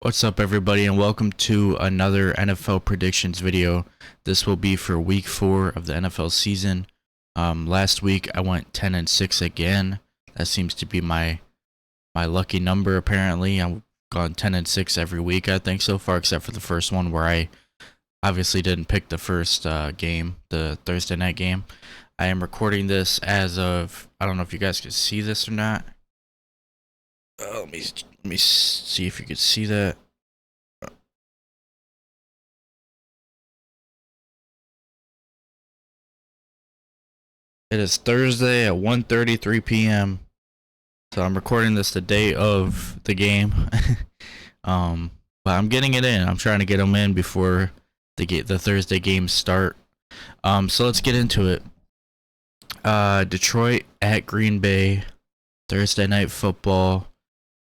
What's up, everybody, and welcome to another NFL predictions video. This will be for week 4 of the NFL season. Last week I went 10-6 again. That seems to be my lucky number. Apparently, I've gone 10-6 every week, I think, so far, except for the first one where I obviously didn't pick the first game, the Thursday night game. I am recording this as of, I don't know if you guys can see this or not. Let me see if you can see that. It is Thursday at 1:33 p.m. So I'm recording this the day of the game. But I'm getting it in. I'm trying to get them in before the Thursday games start. So let's get into it. Detroit at Green Bay, Thursday night football.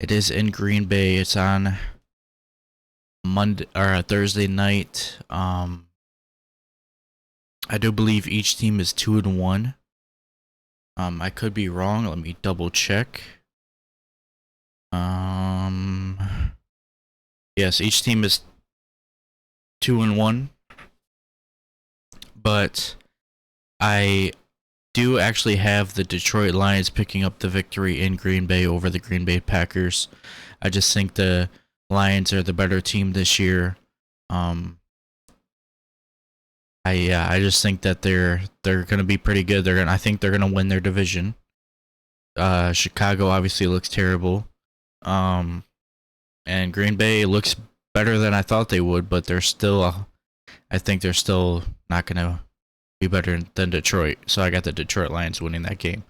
It is in Green Bay. It's on Monday or Thursday night. I do believe each team is 2-1. I could be wrong. Let me double check. Yes, each team is 2-1. But I do actually have the Detroit Lions picking up the victory in Green Bay over the Green Bay Packers. I just think the Lions are the better team this year. I just think that they're gonna be pretty good. I think they're gonna win their division. Chicago obviously looks terrible. And Green Bay looks better than I thought they would, but I think they're still not gonna be better than Detroit. So I got the Detroit Lions winning that game.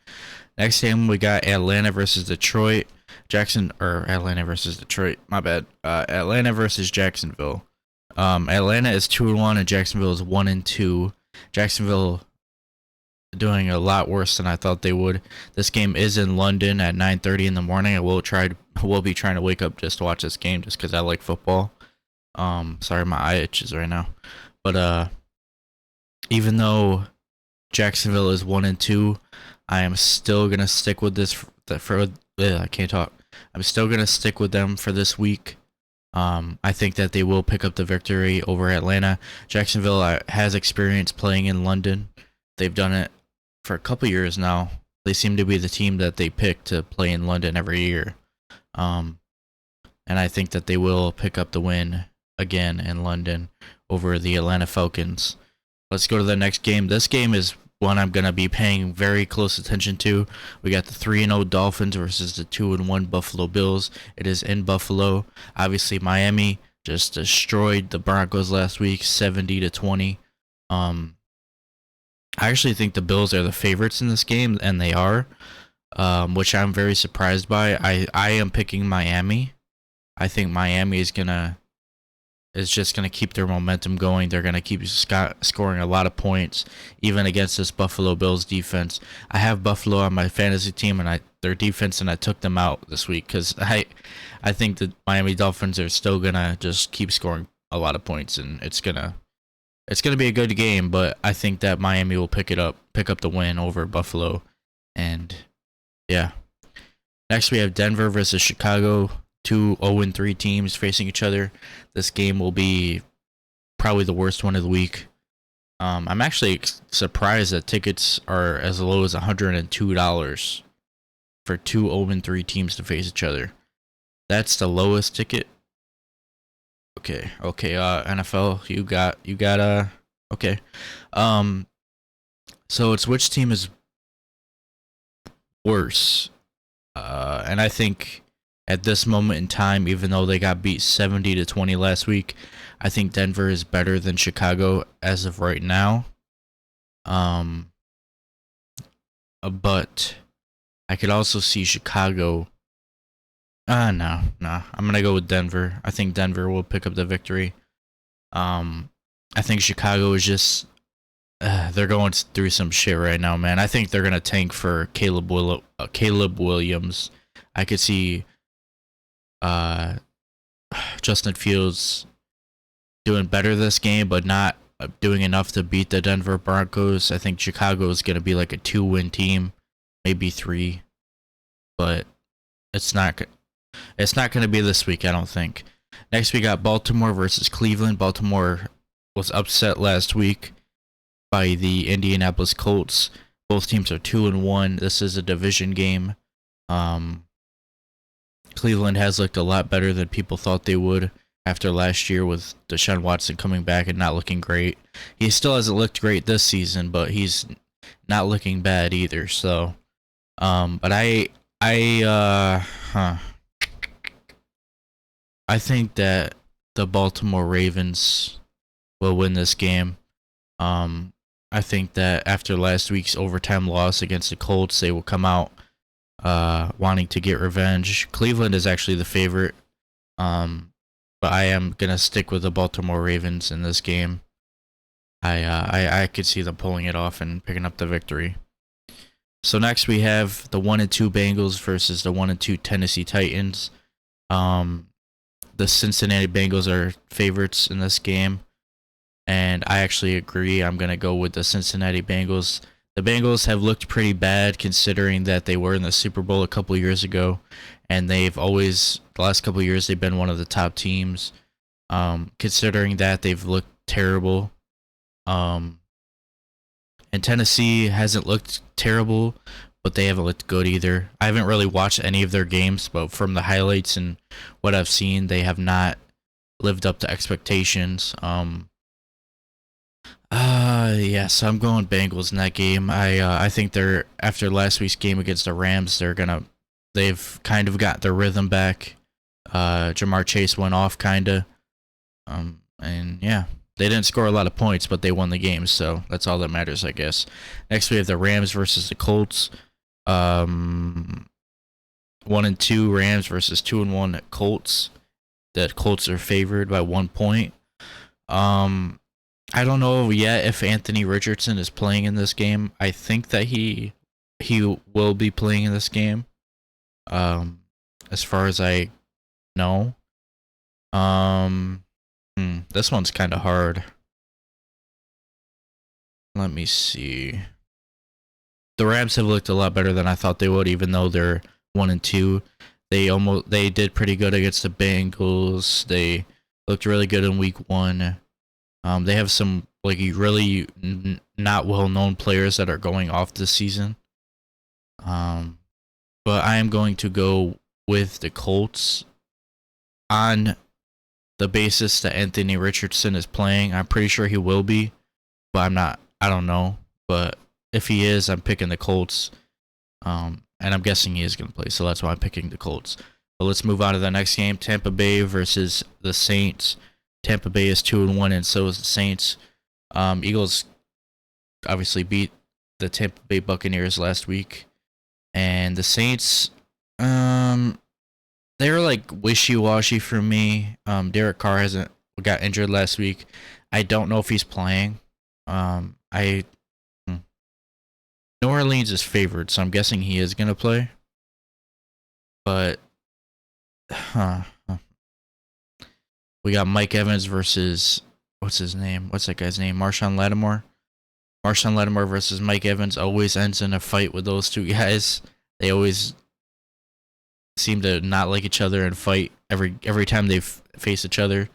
Next game we got Atlanta versus Detroit. Atlanta versus Detroit. My bad. Atlanta versus Jacksonville. Atlanta is 2-1 and Jacksonville is 1-2. Jacksonville doing a lot worse than I thought they would. This game is in London at 9:30 in the morning. I will be trying to wake up just to watch this game just because I like football. Sorry, my eye itches right now. But even though Jacksonville is 1-2, I am still gonna stick with this I can't talk. I'm still gonna stick with them for this week. I think that they will pick up the victory over Atlanta. Jacksonville has experience playing in London. They've done it for a couple years now. They seem to be the team that they pick to play in London every year. And I think that they will pick up the win again in London over the Atlanta Falcons. Let's go to the next game. This game is one I'm going to be paying very close attention to. We got the 3-0 Dolphins versus the 2-1 Buffalo Bills. It is in Buffalo. Obviously, Miami just destroyed the Broncos last week, 70-20. I actually think the Bills are the favorites in this game, and they are, which I'm very surprised by. I am picking Miami. I think Miami is just going to keep their momentum going. They're going to keep scoring a lot of points, even against this Buffalo Bills defense. I have Buffalo on my fantasy team, and their defense, and I took them out this week because I think the Miami Dolphins are still going to just keep scoring a lot of points, and it's going to be a good game, but I think that Miami will pick up the win over Buffalo. And yeah. Next we have Denver versus Chicago. 2 0-3 teams facing each other. This game will be probably the worst one of the week. I'm actually surprised that tickets are as low as $102 for 2 0-3 teams to face each other. That's the lowest ticket. Okay. NFL, you got okay. So it's which team is worse? And I think at this moment in time, even though they got beat 70-20 last week, I think Denver is better than Chicago as of right now. But I could also see Chicago. No. I'm gonna go with Denver. I think Denver will pick up the victory. I think Chicago is just they're going through some shit right now, man. I think they're gonna tank for Caleb Williams. I could see Justin Fields doing better this game, but not doing enough to beat the Denver Broncos. I think Chicago is going to be like a 2-win team, maybe 3, but it's not going to be this week, I don't think. Next, we got Baltimore versus Cleveland. Baltimore was upset last week by the Indianapolis Colts. Both teams are 2-1. This is a division game. Cleveland has looked a lot better than people thought they would after last year with Deshaun Watson coming back and not looking great. He still hasn't looked great this season, but he's not looking bad either. So, but I think that the Baltimore Ravens will win this game. I think that after last week's overtime loss against the Colts, they will come out wanting to get revenge. Cleveland is actually the favorite, but I am gonna stick with the Baltimore Ravens in this game. I could see them pulling it off and picking up the victory. So next we have the 1-2 Bengals versus the 1-2 Tennessee Titans. The Cincinnati Bengals are favorites in this game, and I actually agree. I'm gonna go with the Cincinnati Bengals. The Bengals have looked pretty bad considering that they were in the Super Bowl a couple years ago, and they've always, the last couple of years, they've been one of the top teams. Considering that, they've looked terrible. And Tennessee hasn't looked terrible, but they haven't looked good either. I haven't really watched any of their games, but from the highlights and what I've seen, they have not lived up to expectations. So I'm going Bengals in that game. I think they're, after last week's game against the Rams, they've kind of got their rhythm back. Jamar Chase went off kinda. And yeah, they didn't score a lot of points, but they won the game, so that's all that matters, I guess. Next we have the Rams versus the Colts. 1-2 Rams versus 2-1 Colts. The Colts are favored by 1 point. I don't know yet if Anthony Richardson is playing in this game. I think that he will be playing in this game. As far as I know. This one's kind of hard. Let me see. The Rams have looked a lot better than I thought they would, even though they're 1-2. They did pretty good against the Bengals. They looked really good in week 1. They have some really not well-known players that are going off this season. But I am going to go with the Colts on the basis that Anthony Richardson is playing. I'm pretty sure he will be, but I don't know. But if he is, I'm picking the Colts. And I'm guessing he is going to play, so that's why I'm picking the Colts. But let's move on to the next game, Tampa Bay versus the Saints. Tampa Bay is 2-1, and so is the Saints. Eagles obviously beat the Tampa Bay Buccaneers last week, and the Saints, they're like wishy-washy for me. Derek Carr got injured last week. I don't know if he's playing. New Orleans is favored, so I'm guessing he is gonna play. But, we got Mike Evans versus, what's his name? What's that guy's name? Marshawn Lattimore. Marshawn Lattimore versus Mike Evans always ends in a fight with those two guys. They always seem to not like each other and fight every time they face each other.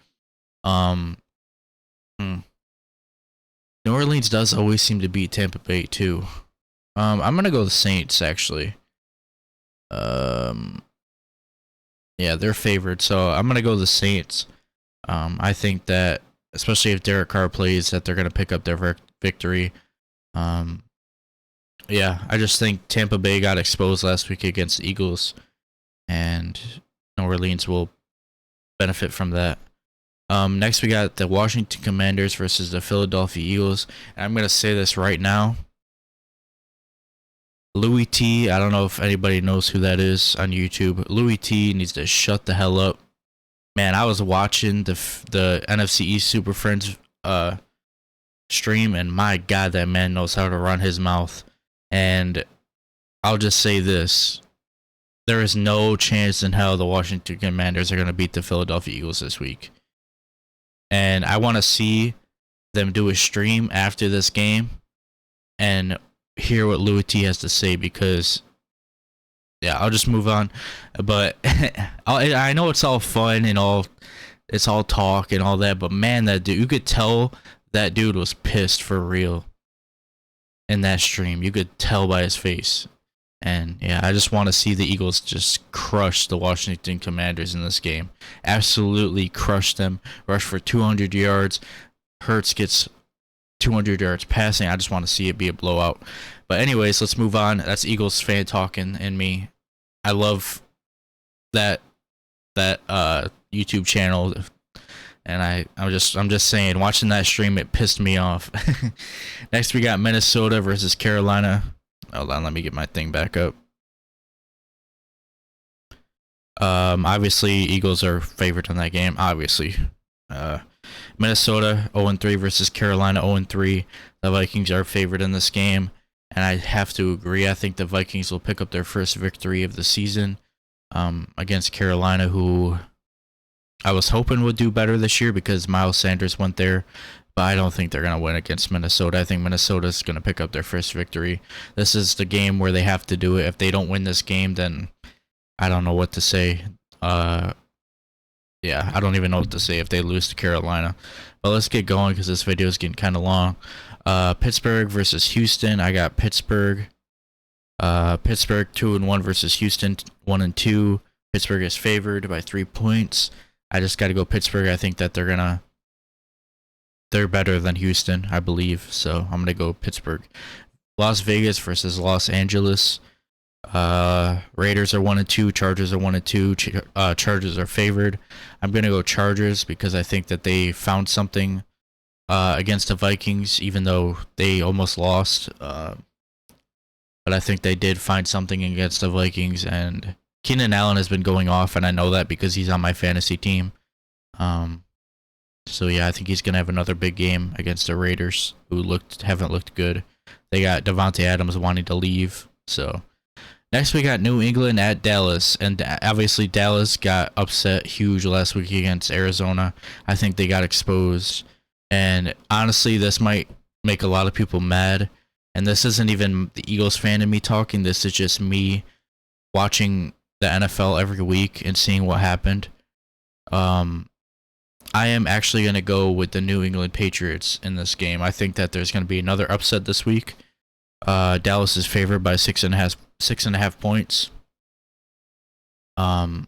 New Orleans does always seem to beat Tampa Bay too. I'm gonna go the Saints actually. Yeah, they're favored, so I'm gonna go the Saints. I think that, especially if Derek Carr plays, that they're gonna pick up their victory. Yeah, I just think Tampa Bay got exposed last week against the Eagles, and New Orleans will benefit from that. Next, we got the Washington Commanders versus the Philadelphia Eagles. And I'm going to say this right now. Louis T, I don't know if anybody knows who that is on YouTube. Louis T needs to shut the hell up. Man, I was watching the NFC East Super Friends stream, and my God, that man knows how to run his mouth. And I'll just say this. There is no chance in hell the Washington Commanders are going to beat the Philadelphia Eagles this week. And I want to see them do a stream after this game and hear what Louis T has to say, because, yeah, I'll just move on. But I know it's all fun and all it's all talk and all that, but man, that dude, you could tell that dude was pissed for real in that stream. You could tell by his face. And yeah, I just want to see the Eagles just crush the Washington Commanders in this game. Absolutely crush them. Rush for 200 yards. Hurts gets 200 yards passing. I just want to see it be a blowout. But anyways, let's move on. That's Eagles fan talking and me. I love that YouTube channel, and I'm just saying, watching that stream, it pissed me off. Next we got Minnesota versus Carolina. Hold on, let me get my thing back up. Obviously Eagles are favored in that game. Obviously, Minnesota 0-3 versus Carolina 0-3. The Vikings are favored in this game, and I have to agree. I think the Vikings will pick up their first victory of the season against Carolina, who I was hoping would do better this year because Miles Sanders went there. But I don't think they're going to win against Minnesota. I think Minnesota's going to pick up their first victory. This is the game where they have to do it. If they don't win this game, then I don't know what to say. Yeah, I don't even know what to say if they lose to Carolina. But let's get going because this video is getting kind of long. Pittsburgh versus Houston. I got Pittsburgh. Pittsburgh 2-1 versus Houston 1-2. Pittsburgh is favored by 3 points. I just got to go Pittsburgh. I think that they're better than Houston, I believe. So I'm gonna go Pittsburgh. Las Vegas versus Los Angeles. Raiders are 1-2. Chargers are 1-2. Chargers are favored. I'm gonna go Chargers because I think that they found something against the Vikings, even though they almost lost. But I think they did find something against the Vikings, and Keenan Allen has been going off, and I know that because he's on my fantasy team. So yeah, I think he's gonna have another big game against the Raiders, who haven't looked good. They got Davante Adams wanting to leave. So next we got New England at Dallas, and obviously Dallas got upset huge last week against Arizona. I think they got exposed, and honestly, this might make a lot of people mad. And this isn't even the Eagles fan in me talking. This is just me watching the NFL every week and seeing what happened. I am actually going to go with the New England Patriots in this game. I think that there's going to be another upset this week. Dallas is favored by 6.5 points. But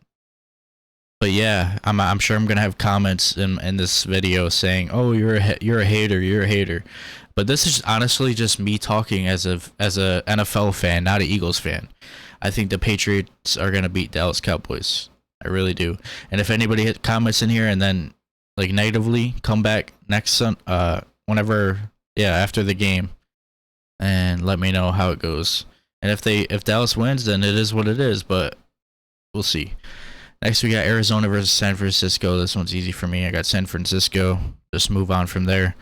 yeah, I'm sure I'm going to have comments in this video saying, "Oh, you're a hater, you're a hater." But this is honestly just me talking as a NFL fan, not an Eagles fan. I think the Patriots are going to beat Dallas Cowboys. I really do. And if anybody hit comments in here and then like negatively, come back next after the game and let me know how it goes. And if Dallas wins, then it is what it is, but we'll see. Next we got Arizona versus San Francisco. This one's easy for me. I got San Francisco. Just move on from there.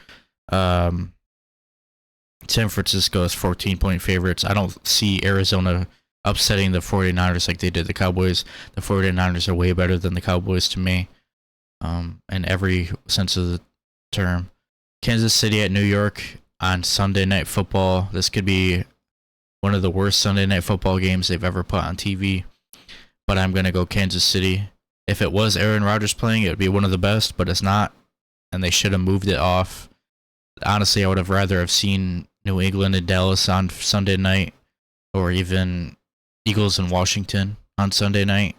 San Francisco is 14-point favorites. I don't see Arizona upsetting the 49ers like they did the Cowboys. The 49ers are way better than the Cowboys to me, in every sense of the term. Kansas City at New York on Sunday Night Football. This could be one of the worst Sunday Night Football games they've ever put on TV, but I'm going to go Kansas City. If it was Aaron Rodgers playing, it would be one of the best, but it's not, and they should have moved it off. Honestly, I would have rather have seen New England and Dallas on Sunday night, or even Eagles and Washington on Sunday night.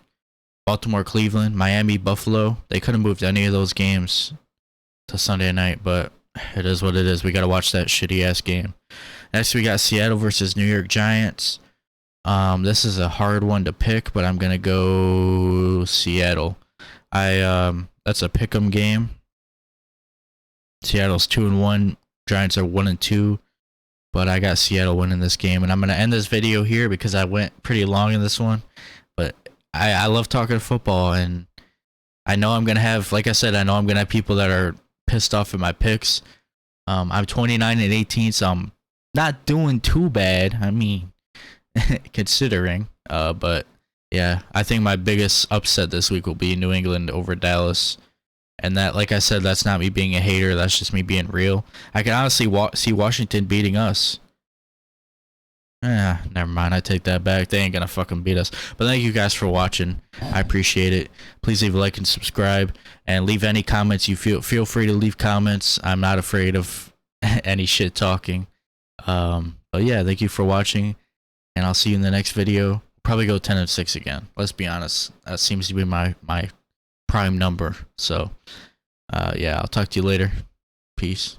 Baltimore, Cleveland, Miami, Buffalo. They could have moved any of those games to Sunday night, but it is what it is. We got to watch that shitty ass game. Next, we got Seattle versus New York Giants. This is a hard one to pick, but I'm gonna go Seattle. That's a pick'em game. Seattle's 2-1. Giants are 1-2. But I got Seattle winning this game, and I'm gonna end this video here because I went pretty long in this one. But I love talking football, and I know I'm gonna have, like I said, I know I'm gonna have people that are pissed off at my picks. I'm 29-18, so I'm not doing too bad. I mean, considering. But yeah, I think my biggest upset this week will be New England over Dallas. And that, like I said, that's not me being a hater. That's just me being real. I can honestly see Washington beating us. Never mind. I take that back. They ain't gonna fucking beat us. But thank you guys for watching. I appreciate it. Please leave a like and subscribe, and leave any comments you feel free to leave comments. I'm not afraid of any shit talking. But yeah, thank you for watching, and I'll see you in the next video. Probably go 10 and 6 again. Let's be honest. That seems to be my prime number. So yeah, I'll talk to you later. Peace.